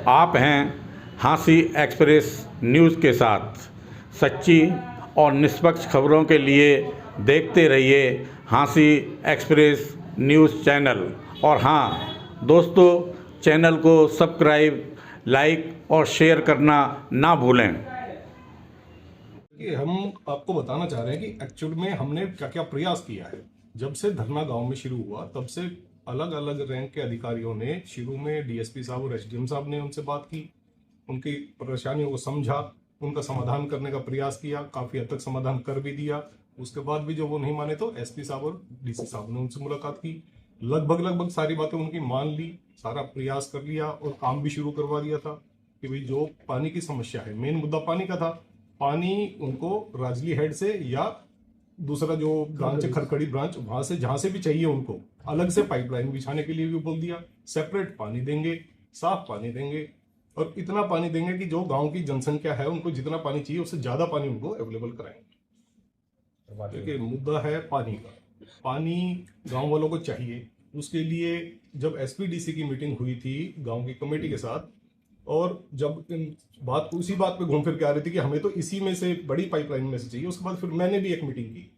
आप हैं हाँसी एक्सप्रेस न्यूज़ के साथ। सच्ची और निष्पक्ष खबरों के लिए देखते रहिए हाँसी एक्सप्रेस न्यूज़ चैनल। और हाँ दोस्तों, चैनल को सब्सक्राइब, लाइक और शेयर करना ना भूलें। कि हम आपको बताना चाह रहे हैं कि एक्चुअल में हमने क्या क्या प्रयास किया है। जब से धरना गांव में शुरू हुआ तब से अलग अलग रैंक के अधिकारियों ने शुरू में डीएसपी साहब और एसडीएम साहब ने उनसे बात की, उनकी परेशानियों को समझा, उनका समाधान करने का प्रयास किया, काफी हद तक समाधान कर भी दिया। उसके बाद भी जो वो नहीं माने तो एसपी साहब और डीसी साहब ने उनसे मुलाकात की, लगभग सारी बातें उनकी मान ली, सारा प्रयास कर लिया और काम भी शुरू करवा दिया था कि भाई जो पानी की समस्या है, मेन मुद्दा पानी का था, पानी उनको राजली हेड से या दूसरा जो ब्रांच है खरखड़ी ब्रांच, वहां से जहां से भी चाहिए उनको अलग से पाइपलाइन बिछाने के लिए भी बोल दिया। सेपरेट पानी देंगे, साफ पानी देंगे और इतना पानी देंगे कि जो गांव की जनसंख्या है उनको जितना पानी चाहिए उससे ज्यादा पानी उनको अवेलेबल कराएंगे। देखिए मुद्दा है पानी का, पानी गांव वालों को चाहिए। उसके लिए जब एसपीडीसी की मीटिंग हुई थी गांव की कमेटी के साथ, और जब बात उसी बात पे घूम फिर के आ रही थी कि हमें तो इसी में से बड़ी पाइपलाइन में से चाहिए, उसके बाद फिर मैंने भी एक मीटिंग की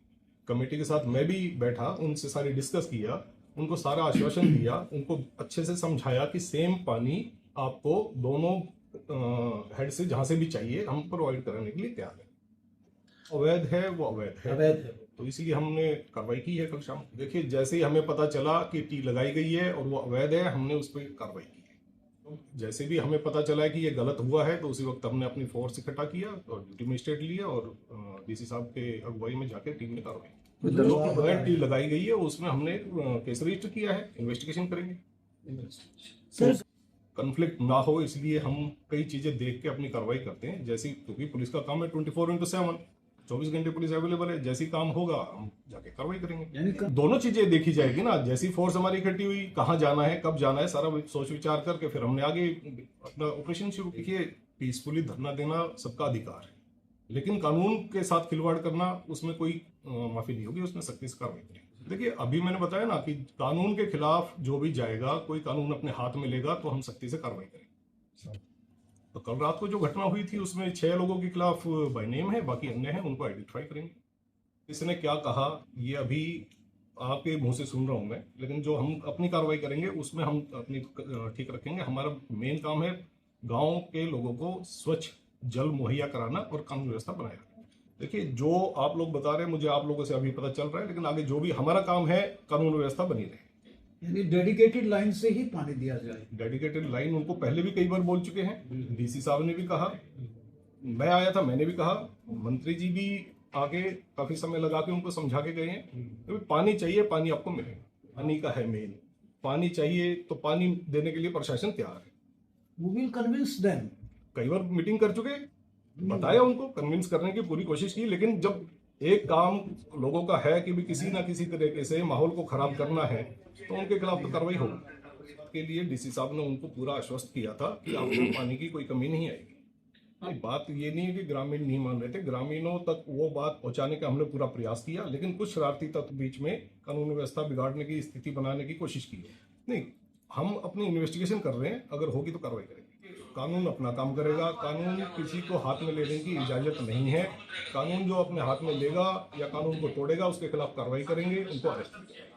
कमेटी के साथ, मैं भी बैठा, उनसे सारी डिस्कस किया, उनको सारा आश्वासन दिया, उनको अच्छे से समझाया कि सेम पानी आपको दोनों हेड से जहां से भी चाहिए हम प्रोवाइड कराने के लिए तैयार है। अवैध है वो अवैध है, तो इसलिए हमने कार्रवाई की है कल शाम। देखिए जैसे ही हमें पता चला कि टी लगाई गई है और वो अवैध है, हमने उस पर कार्रवाई की है। जैसे भी हमें पता चला है कि ये गलत हुआ है तो उसी वक्त हमने अपनी फोर्स इकट्ठा किया और ड्यूटी मजिस्ट्रेट लिया और डीसी साहब के अगुवाई में जाकर टीम ने कार्रवाई, जो अवैध टी लगाई गई है उसमें हमने केस रजिस्टर किया है, इन्वेस्टिगेशन करेंगे। कन्फ्लिक्ट ना हो इसलिए हम कई चीजें देख के अपनी कार्रवाई करते हैं, जैसी क्योंकि पुलिस का काम है 24/7, 24 घंटे पुलिस अवेलेबल है, जैसी काम होगा हम जाके कार्रवाई करेंगे। दोनों चीजें देखी जाएगी ना, जैसी फोर्स हमारी इकट्ठी हुई, कहाँ जाना है, कब जाना है, सारा सोच विचार करके फिर हमने आगे अपना ऑपरेशन शुरू किया। पीसफुली धरना देना सबका अधिकार है, लेकिन कानून के साथ खिलवाड़ करना उसमें कोई माफी नहीं होगी, उसमें सख्ती से कार्रवाई करेंगे। देखिए अभी मैंने बताया ना कि कानून के खिलाफ जो भी जाएगा, कोई कानून अपने हाथ में लेगा तो हम सख्ती से कार्रवाई करेंगे। तो कल रात को जो घटना हुई थी उसमें 6 लोगों के खिलाफ बाय नेम है, बाकी अन्य है, उनको आइडेंटिफाई करेंगे। किसने क्या कहा ये अभी आपके मुंह से सुन रहा हूं मैं, लेकिन जो हम अपनी कार्रवाई करेंगे उसमें हम अपनी ठीक रखेंगे। हमारा मेन काम है गांव के लोगों को स्वच्छ जल मुहैया कराना और कानून व्यवस्था बनाए रखना। देखिए जो आप लोग बता रहे हैं मुझे आप लोगों से अभी पता चल रहा है, लेकिन आगे जो भी हमारा काम है कानून व्यवस्था बनी रहे। यानी डेडिकेटेड लाइन से ही पानी दिया जाए। डेडिकेटेड लाइन उनको पहले भी कई बार बोल चुके हैं, डीसी साहब ने भी कहा, मैं आया था मैंने भी कहा, मंत्री जी भी आगे काफी समय लगा के उनको समझा के गए हैं। तो पानी चाहिए, पानी आपको मिलेगा, पानी का है मेन, पानी चाहिए तो पानी देने के लिए प्रशासन तैयार है। We will convince them। कई बार मीटिंग कर चुके, बताया उनको, कन्विंस करने की पूरी कोशिश की, लेकिन जब एक काम लोगों का है कि भी किसी ना किसी तरीके से माहौल को खराब करना है तो उनके खिलाफ तो कार्रवाई होगी। के लिए डीसी साहब ने उनको पूरा आश्वस्त किया था कि आपको पानी की कोई कमी नहीं आएगी। बात ये नहीं है कि ग्रामीण नहीं मान रहे थे, ग्रामीणों तक वो बात पहुंचाने का हमने पूरा प्रयास किया, लेकिन कुछ शरारती तत्व बीच में कानून व्यवस्था बिगाड़ने की स्थिति बनाने की कोशिश की। नहीं, हम अपनी इन्वेस्टिगेशन कर रहे हैं, अगर होगी तो कार्रवाई करेंगे। कानून अपना काम करेगा, कानून किसी को हाथ में लेने की इजाजत नहीं है। कानून जो अपने हाथ में लेगा या कानून को तोड़ेगा उसके खिलाफ कार्रवाई करेंगे, उनको अरेस्ट करेंगे।